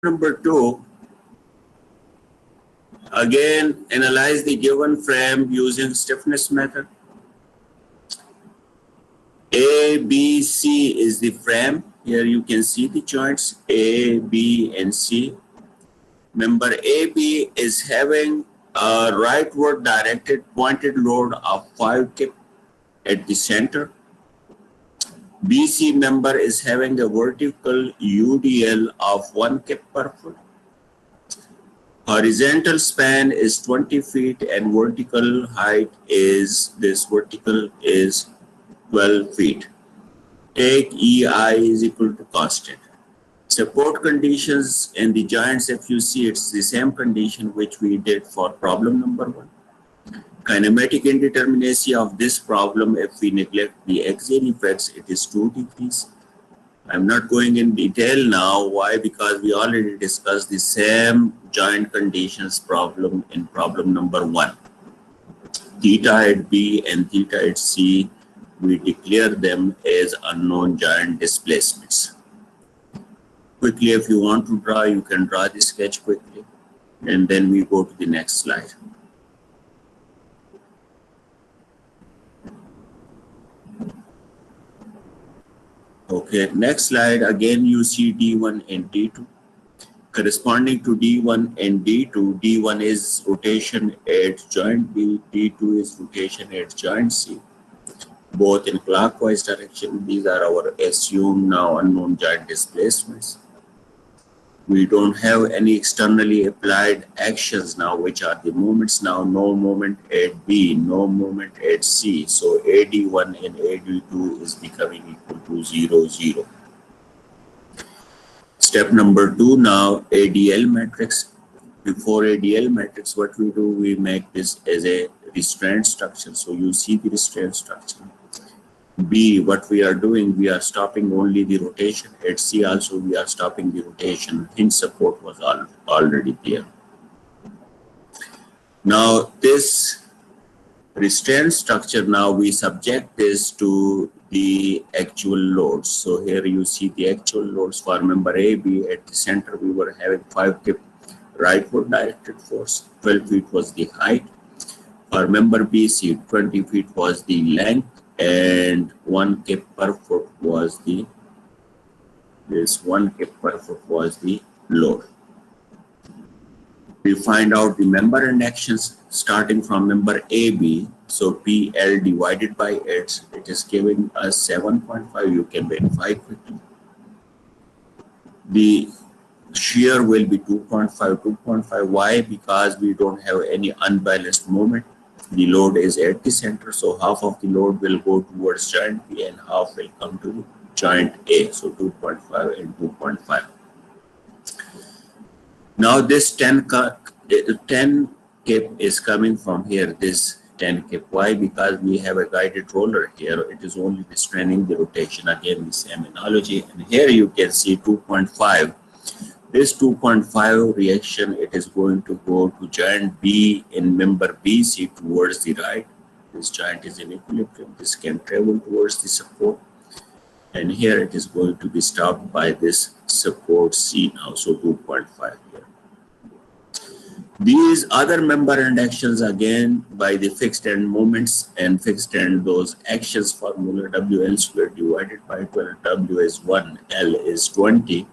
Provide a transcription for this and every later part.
Number 2, again, analyze the given frame using stiffness method. A, B, C is the frame. Here you can see the joints A, B, and C. Member AB is having a rightward directed pointed load of 5 kip at the center. BC member is having a vertical UDL of 1 kip per foot. Horizontal span is 20 feet and vertical height is, this vertical is 12 feet. Take EI is equal to constant. Support conditions in the joints, if you see, it's the same condition which we did for problem number 1. Kinematic indeterminacy of this problem, if we neglect the axial effects, it is 2 degrees. I'm not going in detail now. Why? Because we already discussed the same joint conditions problem in problem number 1. Theta at B and theta at C, we declare them as unknown joint displacements. Quickly, if you want to draw, you can draw the sketch quickly, and then we go to the next slide. Okay, next slide. Again, you see D1 and D2. Corresponding to D1 and D2, D1 is rotation at joint B, D2 is rotation at joint C, both in clockwise direction. These are our assumed now unknown joint displacements. We don't have any externally applied actions now, which are the moments now. No moment at B, no moment at C. So AD1 and AD2 is becoming equal to 0, 0. Step number 2 now, ADL matrix. Before ADL matrix, what we do, we make this as a restraint structure. So you see the restraint structure. B, what we are doing, we are stopping only the rotation. At C also we are stopping the rotation. Hinge support was already there. Now this restraint structure, now we subject this to the actual loads. So here you see the actual loads for member AB. At the center we were having 5 kip rightward directed force, 12 feet was the height. For member BC, 20 feet was the length, and 1 kip per foot was the, this 1 kip per foot was the load. We find out the member and actions starting from member AB. So PL divided by H, it is giving us 7.5. You can verify quickly. The shear will be 2.5, 2.5. Why? Because we don't have any unbalanced moment. The load is at the center, so half of the load will go towards joint B and half will come to joint A. So 2.5 and 2.5. Now this 10 kip is coming from here, this 10 kip. Why? Because we have a guided roller here. It is only restraining the rotation. Again, the same analogy. And here you can see 2.5. This 2.5 reaction, it is going to go to joint B in member BC towards the right. This joint is in equilibrium. This can travel towards the support. And here it is going to be stopped by this support C now. So 2.5 here. These other member end actions, again, by the fixed end moments and fixed end those actions formula, WL squared divided by 12, W is 1, L is 20.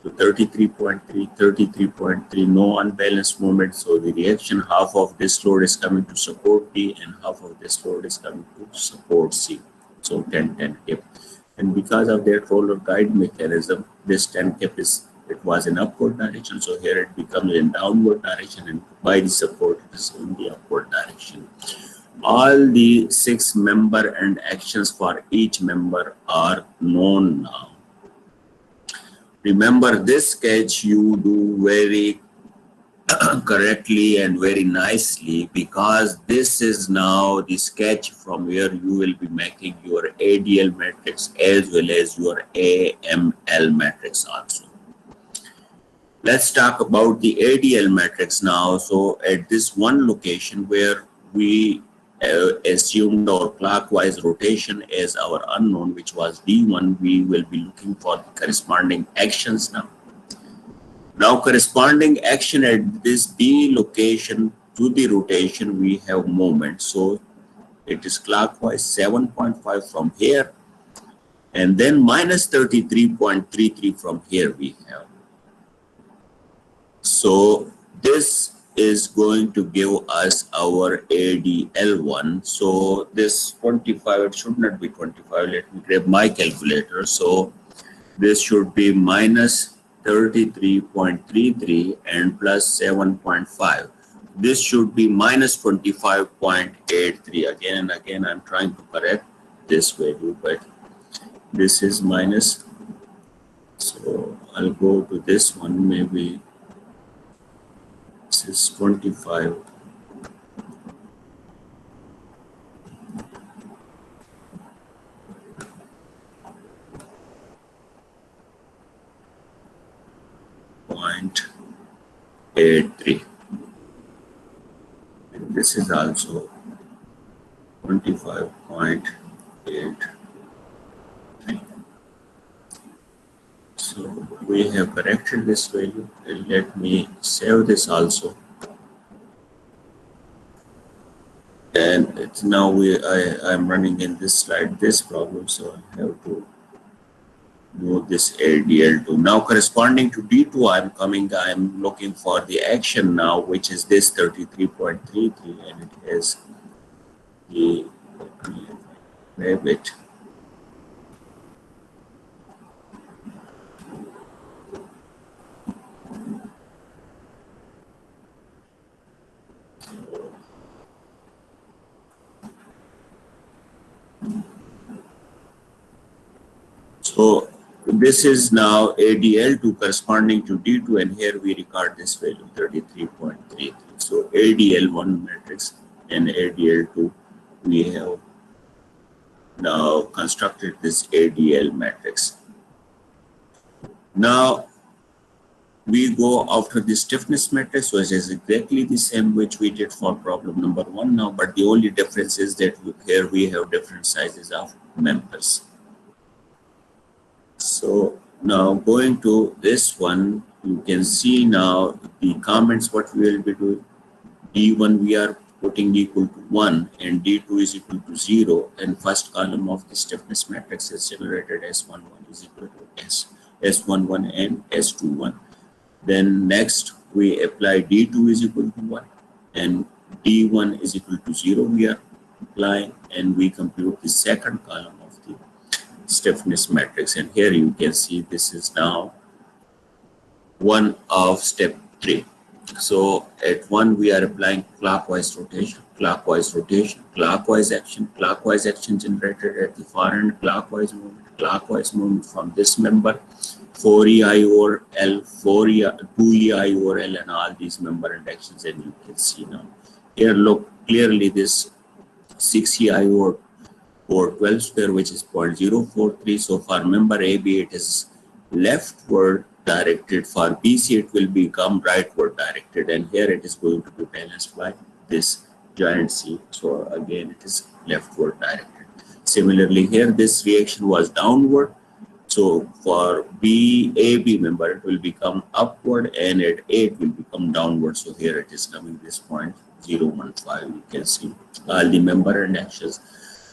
So 33.3, 33.3, no unbalanced moment. So the reaction, half of this load is coming to support B and half of this load is coming to support C. So 10, 10 kip. And because of that roller guide mechanism, this 10 kip is, it was in upward direction. So here it becomes in downward direction, and by the support it is in the upward direction. All the 6 member and actions for each member are known now. Remember, this sketch you do very correctly and very nicely, because this is now the sketch from where you will be making your ADL matrix as well as your AML matrix also. Let's talk about the ADL matrix now. So at this one location where we assumed our clockwise rotation as our unknown, which was D1, we will be looking for the corresponding actions now. Now corresponding action at this B location to the rotation, we have moment. So it is clockwise 7.5 from here, and then minus 33.33 from here we have. So this is going to give us our ADL1. So this 25, it should not be 25. Let me grab my calculator. So this should be minus 33.33 and plus 7.5. This should be minus 25.83. Again and again, I'm trying to correct this value, but this is minus. So I'll go to this one, maybe this is 25. .83. And this is also 25.83. So we have corrected this value. And let me save this also. And it's now I'm running in this slide this problem, so I have to move this ADL2. Now corresponding to D2, I'm looking for the action now, which is this 33.33, and it has the, let me grab it. So this is now ADL2 corresponding to D2, and here we record this value 33.33. So ADL1 matrix and ADL2, we have now constructed this ADL matrix. Now we go after the stiffness matrix, which is exactly the same which we did for problem number 1 now, but the only difference is that here we have different sizes of members. So now going to this one, you can see now the comments what we will be doing. D1 we are putting equal to 1 and D2 is equal to 0, and first column of the stiffness matrix is generated S11 is equal to S11 and S21. Then next we apply D2 is equal to 1 and D1 is equal to 0 we are applying, and we compute the second column of the stiffness matrix, and here you can see this is now 1 of step 3. So at 1 we are applying clockwise rotation, clockwise action generated at the far end, clockwise movement from this member, 4EI over L, 2EI over L, and all these member and actions, and you can see now here, look clearly this 6EI over 12 square, which is 0.043. So for member AB it is leftward directed, for BC it will become rightward directed, and here it is going to be balanced by this giant C. So again it is leftward directed. Similarly here this reaction was downward, so for AB member it will become upward, and at A it will become downward. So here it is coming this point 0.15. You can see all the member and actions.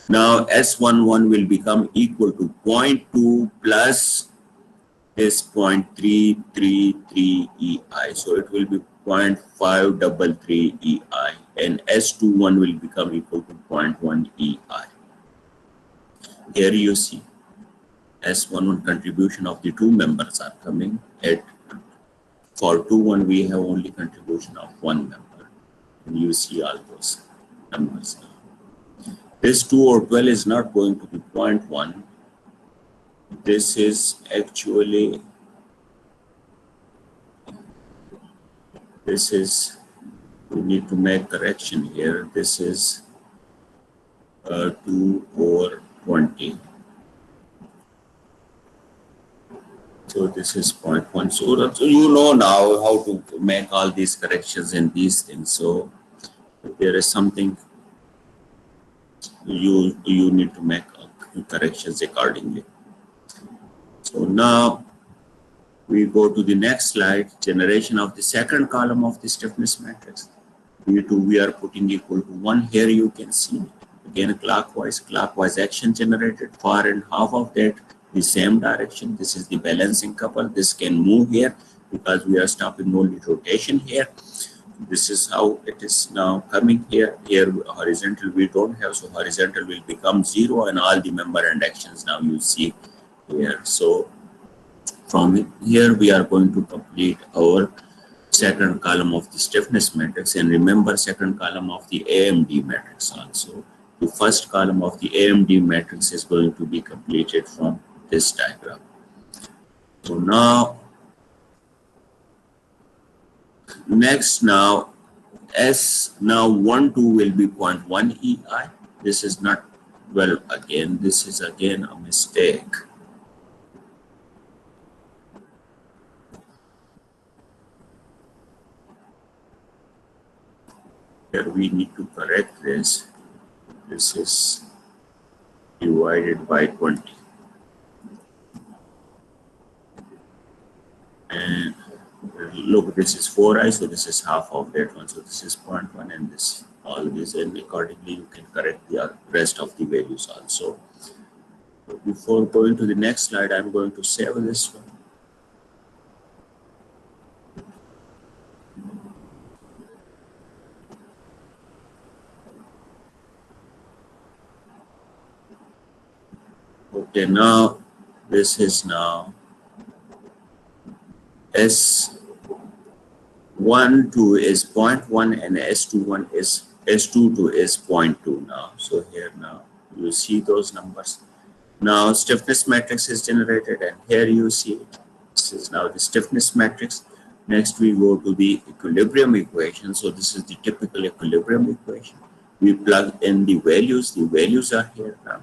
Now S11 will become equal to 0.2 plus this 0.333 EI. So it will be 0.533 EI, and S21 will become equal to 0.1 EI. Here you see S11 contribution of the two members are coming. At for 2-1 we have only contribution of one member, and you see all those numbers now. This 2 or 12 is not going to be 0.1. This is actually, we need to make correction here. This is 2 over 20. So this is 0.1. So you know now how to make all these corrections and these things. So if there is something, you need to make corrections accordingly. So now We go to the next slide, generation of the second column of the stiffness matrix. V2 we are putting equal to 1. Here you can see again clockwise action generated, far and half of that the same direction. This is the balancing couple. This can move here because we are stopping only rotation here. This is how it is now coming here. Here horizontal we don't have, so horizontal will become 0 and all the member and actions now you see here. So from here we are going to complete our second column of the stiffness matrix, and remember second column of the AMD matrix also. The first column of the AMD matrix is going to be completed from this diagram. So now next now S1 2 will be 0.1 EI. This is not, well, again this is again a mistake. Here we need to correct this. This is divided by 20. And look, this is 4i, so this is half of that one. So this is 0.1 and this, all this, and accordingly you can correct the rest of the values also. So before going to the next slide, I'm going to save this one. Okay, now this is now S1 2 is 0.1 and S2 is 0.2 now. So here now you see those numbers. Now stiffness matrix is generated, and here you see it. This is now the stiffness matrix. Next we go to the equilibrium equation. So this is the typical equilibrium equation. We plug in the values. The values are here now.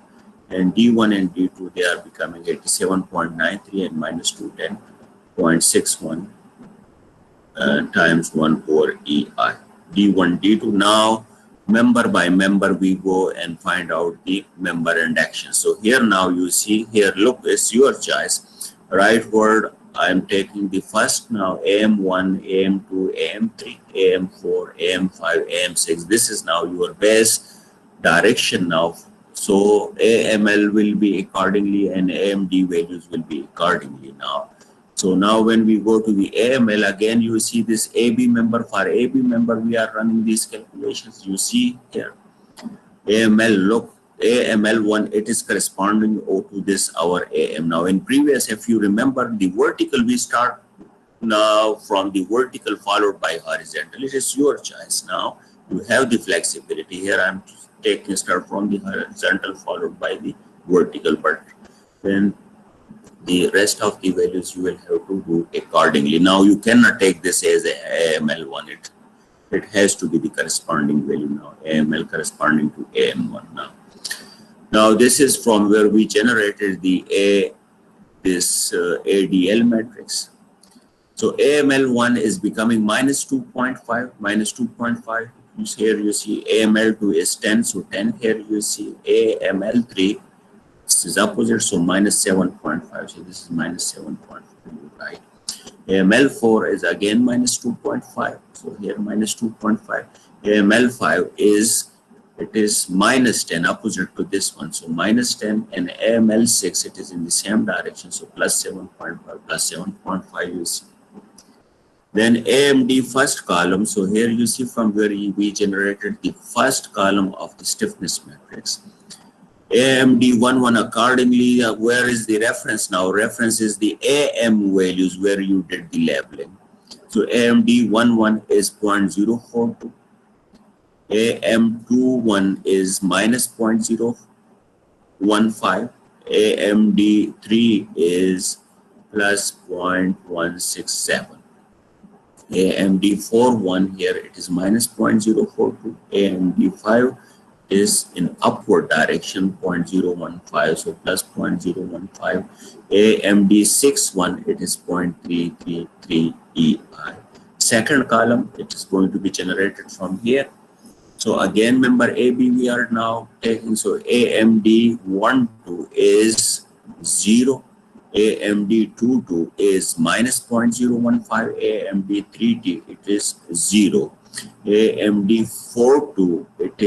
And D1 and D2, they are becoming 87.93 and minus 210.61 times 1 over EI. D1, D2. Now, member by member, we go and find out the member and action. So here now you see, here look, it's your choice. Right word, I am taking the first now, AM1, AM2, AM3, AM4, AM5, AM6. This is now your base direction now. So AML will be accordingly and AMD values will be accordingly now. So now when we go to the AML, again you see this AB member. For AB member we are running these calculations. You see here AML, look, AML1, it is corresponding to this our AM. Now in previous, if you remember, the vertical we start now from the vertical followed by horizontal. It is your choice now. You have the flexibility. Here I'm taking start from the horizontal followed by the vertical, but then the rest of the values you will have to do accordingly. Now you cannot take this as a AML1. It has to be the corresponding value now, AML corresponding to AM1 now. Now this is from where we generated the ADL matrix. So AML1 is becoming minus 2.5, minus 2.5. Here you see AML2 is 10, so 10. Here you see AML3, this is opposite, so minus 7.5. So this is minus 7.5, right? AML4 is again minus 2.5. So here minus 2.5. AML5 is, it is minus 10, opposite to this one. So minus 10, and AML6, it is in the same direction. So plus 7.5, plus 7.5 you see. Then AMD first column. So here you see from where we generated the first column of the stiffness matrix. AMD 1 accordingly, where is the reference now? Reference is the AM values where you did the labeling. So AMD 1 is 0.042. AM21 is minus 0.015. AMD3 is plus 0.167. AMD41 here it is minus 0.042. AMD5 is in upward direction 0.015, so plus 0.015. AMD61 it is 0.333 EI. Second column, it is going to be generated from here. So again, member AB we are now taking. So AMD 12 is 0. AMD22 is minus 0.015, AMD3T it is 0, AMD42 it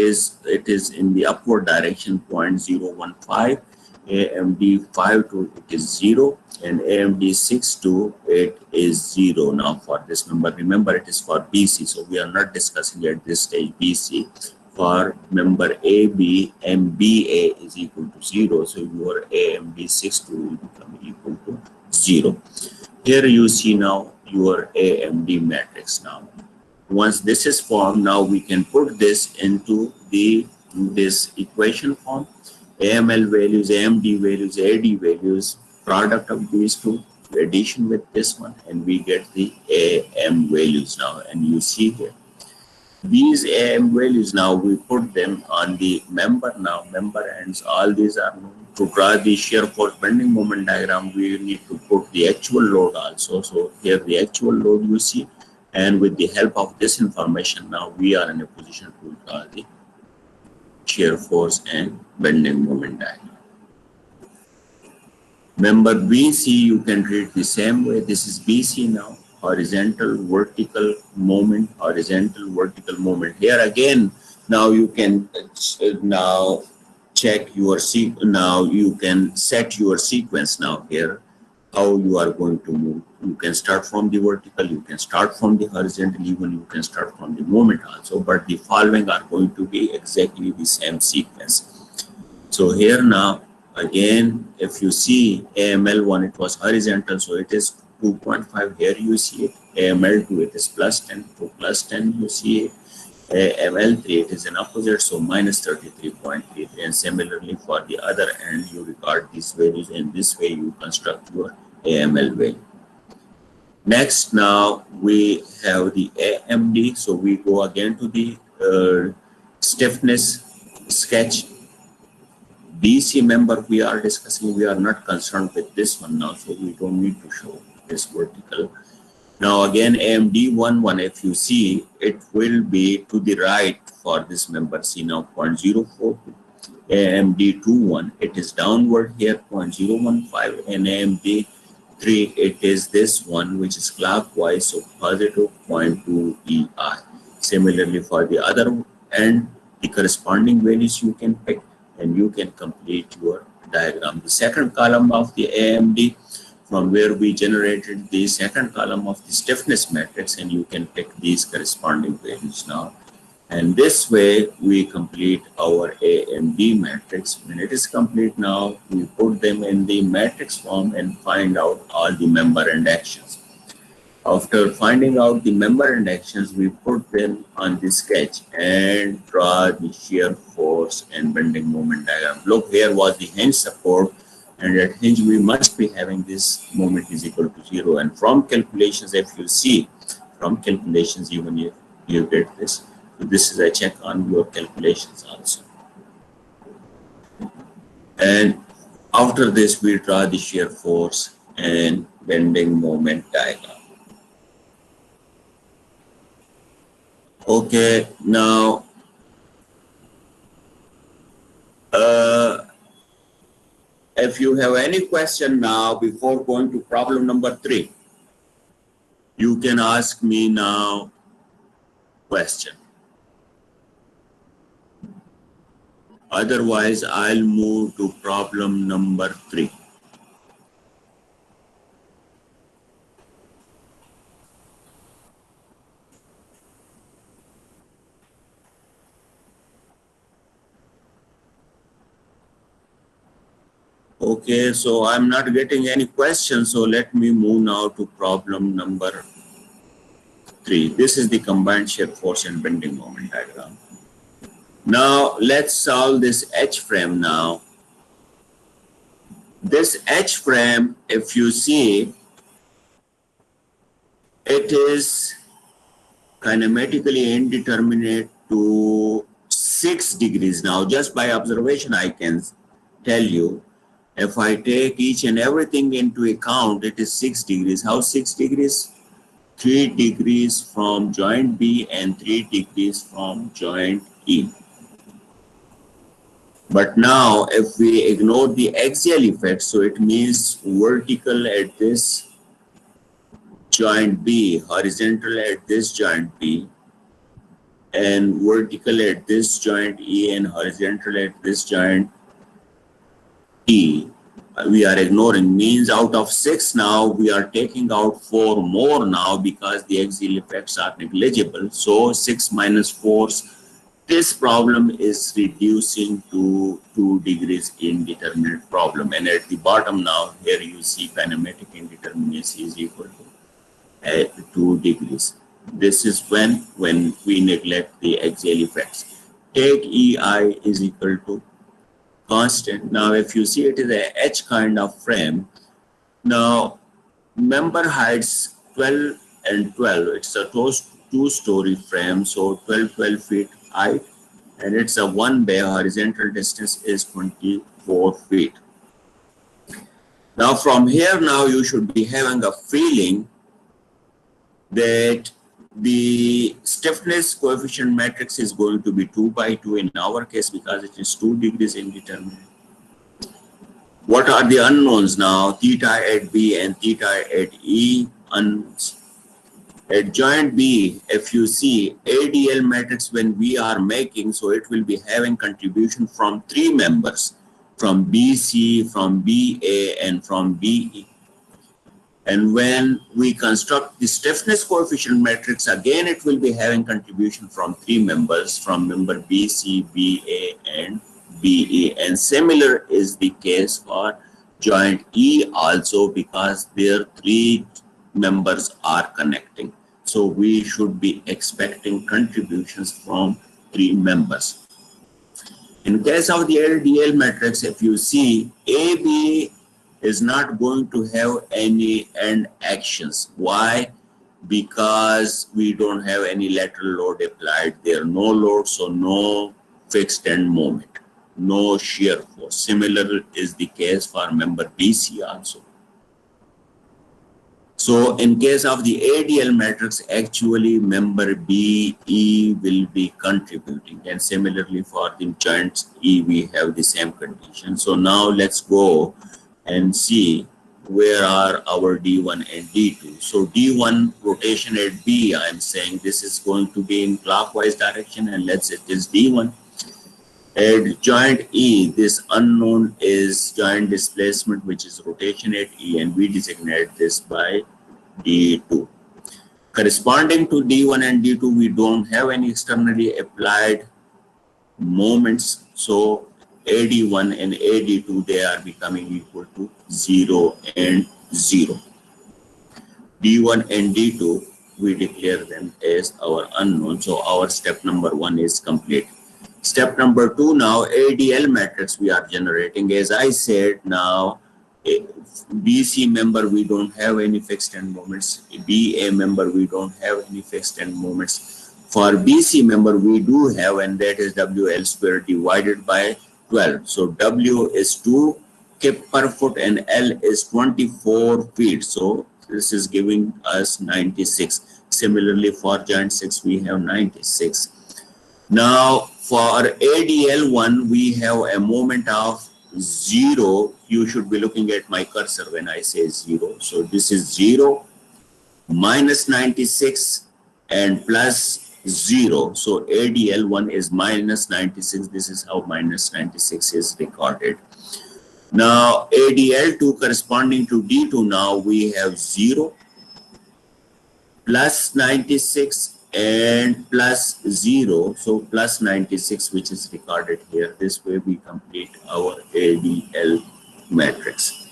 is in the upward direction 0.015, AMD52 it is 0, and AMD62 it is 0. Now for this number, remember it is for BC, so we are not discussing at this stage BC. For member AB, MBA is equal to 0, so your AMD62 will become equal to 0. Here you see now your AMD matrix. Now once this is formed, now we can put this into this equation form. AML values, AMD values, AD values, product of these two, addition with this one, and we get the AM values now. And you see here, these AM values now we put them on the member now, member ends, all these are known. To draw the shear force bending moment diagram, we need to put the actual load also. So here the actual load you see, and with the help of this information, now we are in a position to draw the shear force and bending moment diagram. Member BC, you can treat the same way. This is BC now, horizontal, vertical moment, horizontal, vertical moment. Here again, now you can now check your now you can set your sequence now here, how you are going to move. You can start from the vertical, you can start from the horizontal, even you can start from the moment also, but the following are going to be exactly the same sequence. So here now, again, if you see AML1, it was horizontal, so it is 2.5. Here you see it. AML2, it is plus 10. To plus 10, you see it. AML3, it is an opposite, so minus 33.3. And similarly, for the other end, you record these values, and this way you construct your AML value. Next, now we have the AMD. So we go again to the stiffness sketch. BC member we are discussing, we are not concerned with this one now, so we don't need to show this vertical. Now again, AMD11, if you see, it will be to the right for this member. See now 0.042. AMD21, it is downward here 0.015, and AMD3, it is this one which is clockwise, so positive 0.2 EI. Similarly, for the other end, the corresponding values you can pick, and you can complete your diagram. The second column of the AMD, from where we generated the second column of the stiffness matrix, and you can pick these corresponding values now. And this way we complete our AMD matrix. When it is complete now, we put them in the matrix form and find out all the member and actions. After finding out the member and actions, we put them on the sketch and draw the shear force and bending moment diagram. Look, here was the hinge support, and at hinge we must be having this moment is equal to 0. And from calculations, if you see, from calculations, even if you get this, so this is a check on your calculations also. And after this, we draw the shear force and bending moment diagram. Okay, now if you have any question now before going to problem number 3, you can ask me now question. Otherwise, I'll move to problem number 3. Okay, so I'm not getting any questions, so let me move now to problem number 3. This is the combined shear force and bending moment diagram. Now let's solve this H frame now. This H frame, if you see, it is kinematically indeterminate to 6 degrees. Now just by observation I can tell you, if I take each and everything into account, it is 6 degrees. How 6 degrees? 3 degrees from joint B and 3 degrees from joint E. But now if we ignore the axial effect, so it means vertical at this joint B, horizontal at this joint B, and vertical at this joint E, and horizontal at this joint E, we are ignoring. Means out of 6 now, we are taking out 4 more now because the axial effects are negligible. So 6 minus 4, this problem is reducing to 2 degrees indeterminate problem. And at the bottom now, here you see kinematic indeterminacy is equal to 2 degrees. This is when we neglect the axial effects. Take EI is equal to constant. Now, if you see it is a H kind of frame. Now, member heights 12 and 12. It's a two-story frame, so 12 feet height, and it's a one bay. Horizontal distance is 24 feet. Now, from here, now you should be having a feeling that the stiffness coefficient matrix is going to be 2 by 2 in our case because it is 2 degrees indeterminate. What are the unknowns now? Theta at B and theta at E unknowns. At joint B, if you see ADL matrix when we are making, so it will be having contribution from 3 members, from BC, from BA, and from BE. And when we construct the stiffness coefficient matrix, again it will be having contribution from 3 members, from member BC, BA, and BE. And similar is the case for joint E also, because their 3 members are connecting. So we should be expecting contributions from 3 members. In case of the LDL matrix, if you see AB is not going to have any end actions. Why? Because we don't have any lateral load applied there. No load, so no fixed end moment, no shear force. Similar is the case for member BC also. So in case of the ADL matrix, actually member BE will be contributing, and similarly for the joints E, we have the same condition. So now let's go and see where are our D1 and D2. So D1 rotation at B, I'm saying this is going to be in clockwise direction, and let's say it is D1. At joint E, this unknown is joint displacement, which is rotation at E, and we designate this by D2. Corresponding to D1 and D2, we don't have any externally applied moments. So AD1 and AD2, they are becoming equal to 0 and 0. D1 and D2, we declare them as our unknown. So our step number 1 is complete. Step number 2, now ADL matrix we are generating. As I said, now BC member, we don't have any fixed end moments. BA member, we don't have any fixed end moments. For BC member, we do have, and that is WL square divided by 12. So W is 2 kip per foot and L is 24 feet. So this is giving us 96. Similarly for joint 6, we have 96. Now for ADL1, we have a moment of 0. You should be looking at my cursor when I say 0. So this is 0, minus 96, and plus 0. So ADL1 is minus 96. This is how minus 96 is recorded. Now ADL2 corresponding to D2, now we have 0, plus 96, and plus 0. So plus 96, which is recorded here. This way we complete our ADL matrix.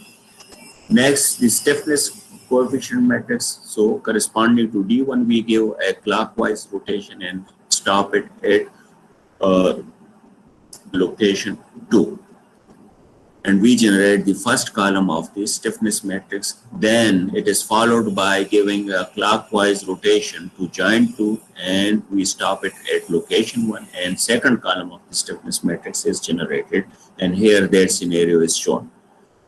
Next, the stiffness coefficient matrix. So corresponding to D1, we give a clockwise rotation and stop it at location 2. And we generate the first column of the stiffness matrix. Then it is followed by giving a clockwise rotation to joint 2, and we stop it at location 1, and second column of the stiffness matrix is generated, and here that scenario is shown.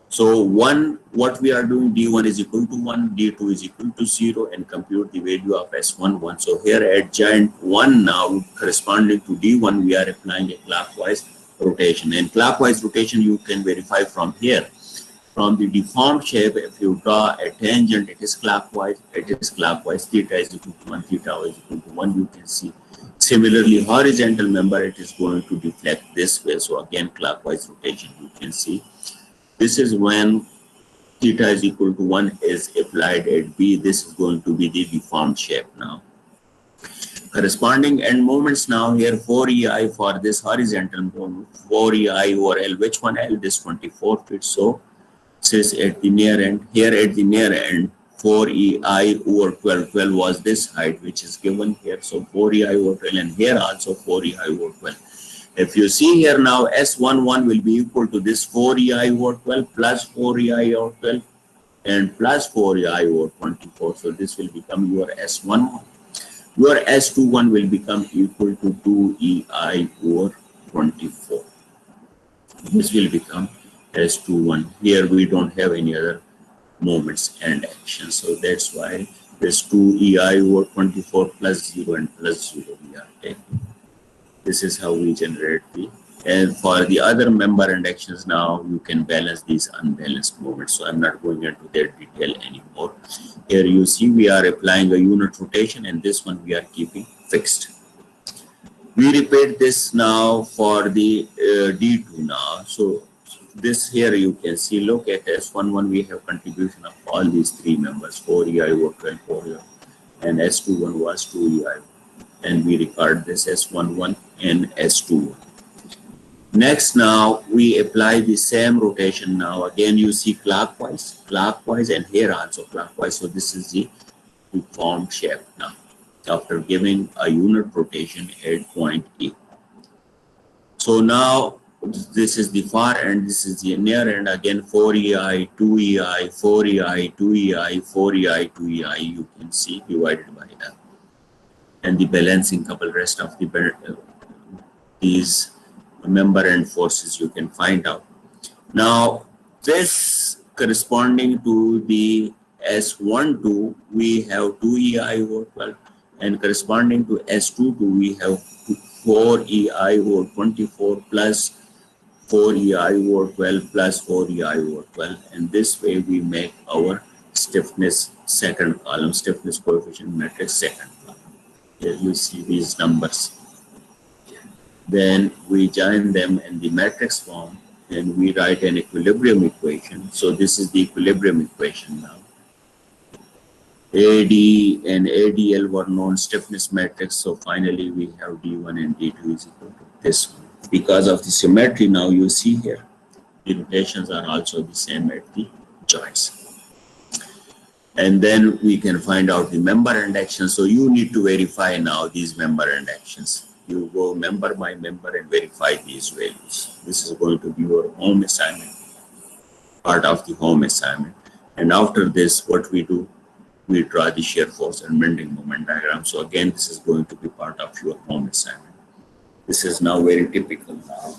So what we are doing, D1 is equal to 1, D2 is equal to 0, and compute the value of S1, 1. So here at joint 1 now, corresponding to D1, we are applying a clockwise rotation. And clockwise rotation you can verify from here. From the deformed shape, if you draw a tangent, it is clockwise, theta is equal to 1, theta is equal to 1, you can see. Similarly, horizontal member, it is going to deflect this way. So again, clockwise rotation, you can see. This is when theta is equal to 1 is applied at B. This is going to be the deformed shape now. Corresponding end moments now here, 4EI for this horizontal movement, 4EI over L. Which one L? This 24 feet. So this is at the near end. Here at the near end, 4EI over 12. 12 was this height which is given here. So 4EI over 12, and here also 4EI over 12. If you see here now, S11 will be equal to this 4EI over 12 plus 4EI over 12 and plus 4EI over 24. So this will become your S11. Your S21 will become equal to 2EI over 24. This will become S21. Here we don't have any other moments and actions. So that's why this 2EI over 24 plus 0 and plus 0 we are taking. This is how we generate the. And for the other member and actions now, you can balance these unbalanced moments. So I'm not going into that detail anymore. Here you see we are applying a unit rotation, and this one we are keeping fixed. We repeat this now for the D2 now. So this here you can see, look at S11, we have contribution of all these three members, 4EI over 12, 4EI, and S21 was 2EI. And we record this S11 and S21. Next now we apply the same rotation now. Again you see clockwise, and here also clockwise. So this is the deformed shape now after giving a unit rotation at point E. So now this is the far end, this is the near end. Again 4EI, 2EI, 4EI, 2EI, 4EI, 2EI, you can see divided by L. And the balancing couple, rest of the these member and forces you can find out. Now this corresponding to the S12 we have 2EI over 12, and corresponding to S22 we have 4EI over 24 plus 4EI over 12 plus 4EI over 12, and this way we make our stiffness second column, stiffness coefficient matrix second column. Here you see these numbers. Then we join them in the matrix form and we write an equilibrium equation. So this is the equilibrium equation now. AD and ADL were known stiffness matrix. So finally we have D1 and D2 is equal to this one. Because of the symmetry now you see here, the rotations are also the same at the joints. And then we can find out the member and actions. So you need to verify now these member and actions. You go member by member and verify these values. This is going to be your home assignment, part of the home assignment. And after this, what we do, we draw the shear force and bending moment diagram. So again, this is going to be part of your home assignment. This is now very typical now.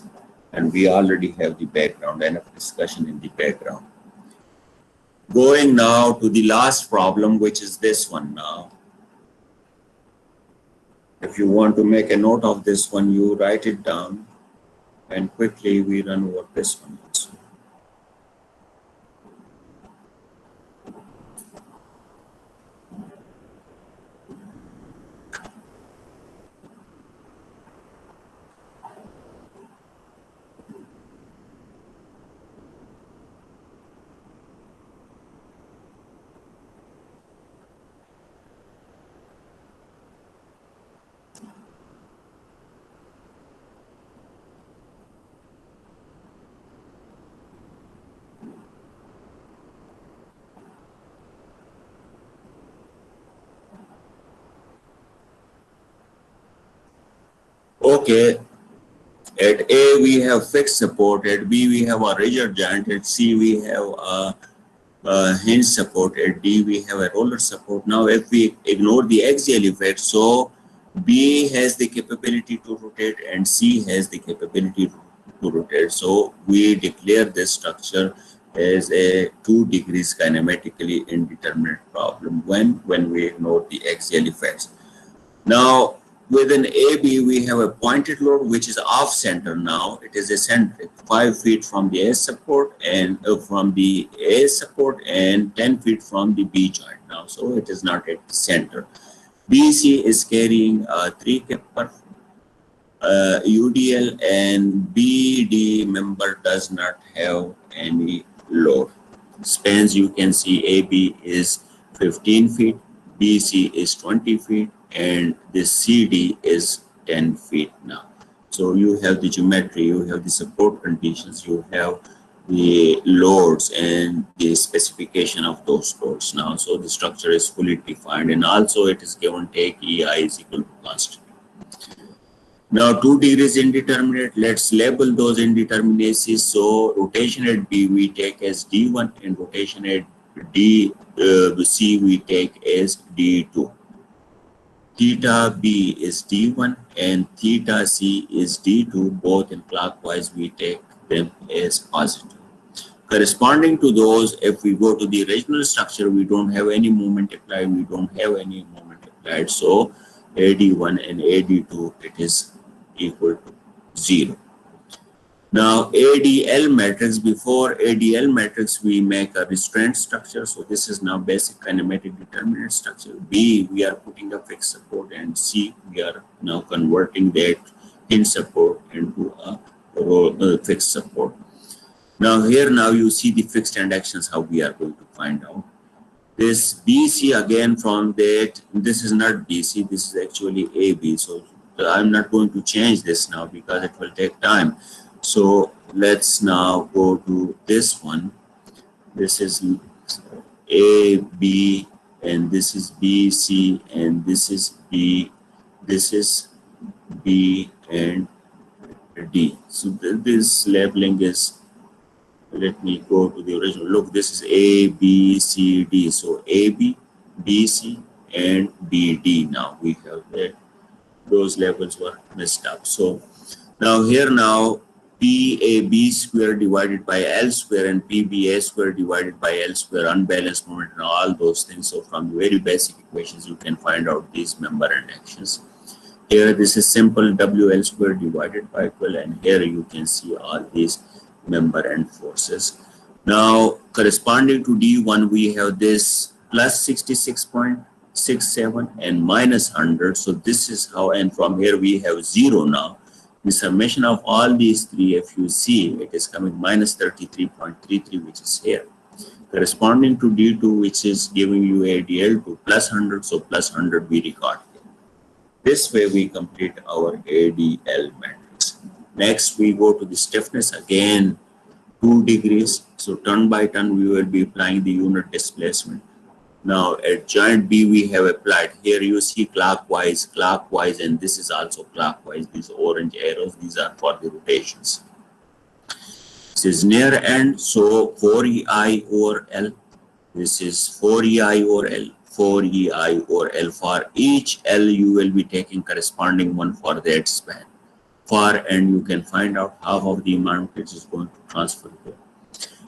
And we already have the background, enough discussion in the background. Going now to the last problem, which is this one now. If you want to make a note of this one, you write it down and quickly we run over this one also. Okay, at A we have fixed support, at B we have a rigid joint, at C we have a hinge support, at D we have a roller support. Now if we ignore the axial effect, so B has the capability to rotate and C has the capability to rotate. So we declare this structure as a 2 degrees kinematically indeterminate problem when we ignore the axial effects. Now within AB, we have a pointed load which is off center now. It is eccentric, 5 feet from the A support and from the A support and 10 feet from the B joint now. So it is not at the center. BC is carrying 3 kP per UDL, and BD member does not have any load. Spans you can see AB is 15 feet, BC is 20 feet, and this CD is 10 feet now. So you have the geometry, you have the support conditions, you have the loads and the specification of those loads now. So the structure is fully defined, and also it is given take EI is equal to constant. Now 2 degrees indeterminate, let's label those indeterminacies. So rotation at B we take as D1 and rotation at C we take as D2. Theta B is D1 and theta C is D2, both in clockwise we take them as positive. Corresponding to those, if we go to the original structure, we don't have any moment applied, we don't have any moment applied. So AD1 and AD2, it is equal to 0. Now ADL matrix, before ADL matrix we make a restraint structure. So this is now basic kinematic determinant structure. B we are putting a fixed support, and C we are now converting that hinge support into a fixed support. Now here now you see the fixed end actions, how we are going to find out. This BC again from that, this is not BC, this is actually AB. So I'm not going to change this now because it will take time. So let's now go to this one. This is AB and this is BC and this is B. This is B and D. So this labeling is, let me go to the original. Look, this is A, B, C, D. So AB, BC and BD. Now we have that. Those levels were messed up. So now here now PAB square divided by L square and PBA square divided by L square, unbalanced moment and all those things. So from very basic equations you can find out these member and actions. Here this is simple WL square divided by 12, and here you can see all these member and forces. Now corresponding to D1 we have this plus 66.67 and minus 100. So this is how, and from here we have 0 now. The summation of all these three, if you see, it is coming minus 33.33, which is here. Corresponding to D2, which is giving you ADL2 plus 100, so plus 100 we record here. This way we complete our ADL matrix. Next we go to the stiffness, again 2 degrees. So turn by turn we will be applying the unit displacement. Now at joint B we have applied, here you see clockwise, clockwise, and this is also clockwise. These orange arrows, these are for the rotations. This is near end, so 4EI over L. This is 4EI over L, 4EI over L. For each L you will be taking corresponding one for that span. Far end you can find out half of the amount which is going to transfer here.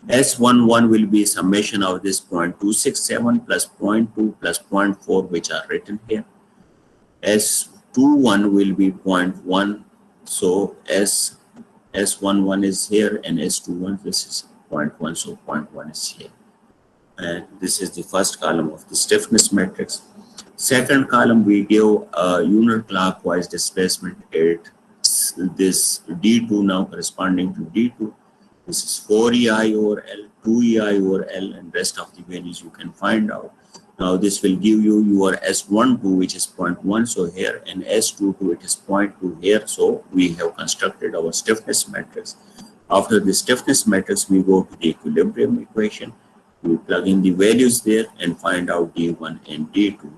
S11 will be summation of this 0.267 plus 0.2 plus 0.4, which are written here. S21 will be 0.1. So S11 is here and S21, this is 0.1. So 0.1 is here. And this is the first column of the stiffness matrix. Second column, we give a unit clockwise displacement at this D2 now corresponding to D2. This is 4EI over L, 2EI over L, and rest of the values you can find out. Now this will give you your S12, which is 0.1, so here, and S22, it is 0.2 here. So we have constructed our stiffness matrix. After the stiffness matrix, we go to the equilibrium equation. We plug in the values there and find out D1 and D2.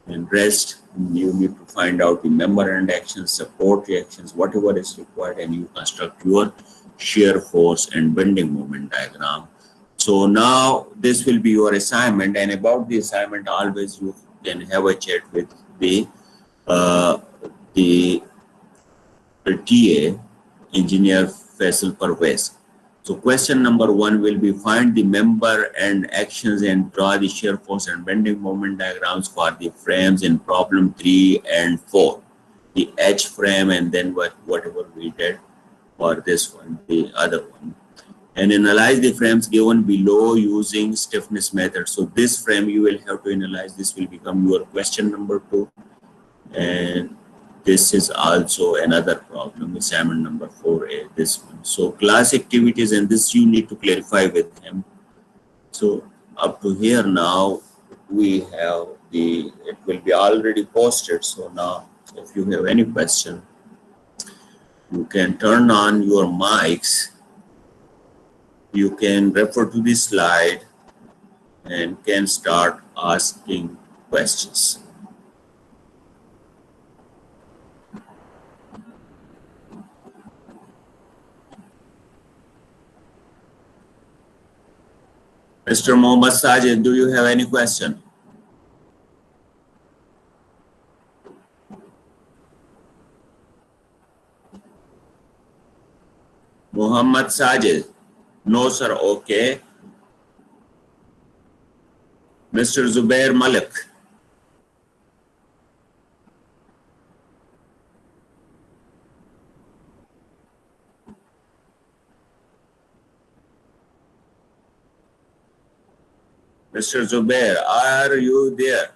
And rest, you need to find out the member and actions, support reactions, whatever is required, and you construct your shear force and bending moment diagram. So now this will be your assignment, and about the assignment always you can have a chat with the TA, Engineer Faisal Parvez. So question number 1 will be find the member and actions and draw the shear force and bending moment diagrams for the frames in problem 3 and 4. the H frame, and then whatever we did for this one, the other one, and analyze the frames given below using stiffness method. So this frame you will have to analyze. This will become your question number 2, and this is also another problem, assignment number 4A, this one. So class activities, and this you need to clarify with him. So up to here now we have it will be already posted. So now if you have any question, you can turn on your mics, you can refer to the slide and can start asking questions. Mr. Mohammad Sajid, do you have any question? Muhammad Sajid? No, sir. Okay. Mr. Zubair Malik? Mr. Zubair, are you there?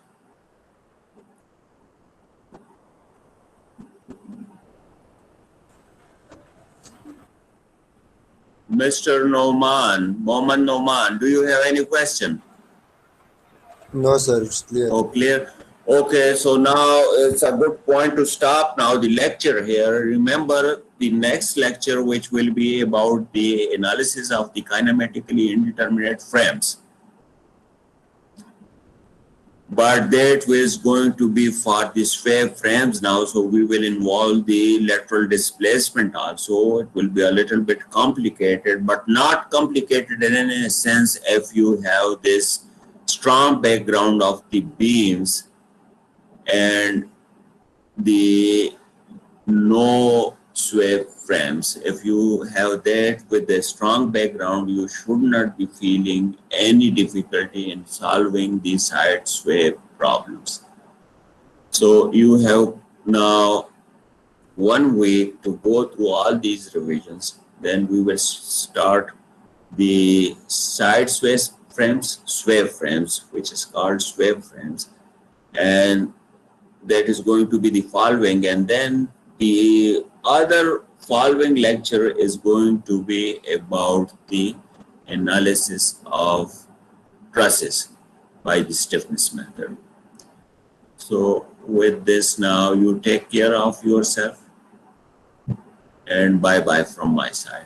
Mr. Noman, Mohammed Noman, do you have any question? No, sir, it's clear. Oh, clear. Okay, so now it's a good point to stop now the lecture here. Remember the next lecture, which will be about the analysis of the kinematically indeterminate frames. But that is going to be for the sway frames now, so we will involve the lateral displacement also. It will be a little bit complicated, but not complicated in any sense if you have this strong background of the beams and the no sway frames. If you have that with a strong background, you should not be feeling any difficulty in solving the side sway problems. So you have now 1 week to go through all these revisions. Then we will start the side sway frames, which is called sway frames, and that is going to be the following. And then the other following lecture is going to be about the analysis of trusses by the stiffness method. So with this now, you take care of yourself, and bye-bye from my side.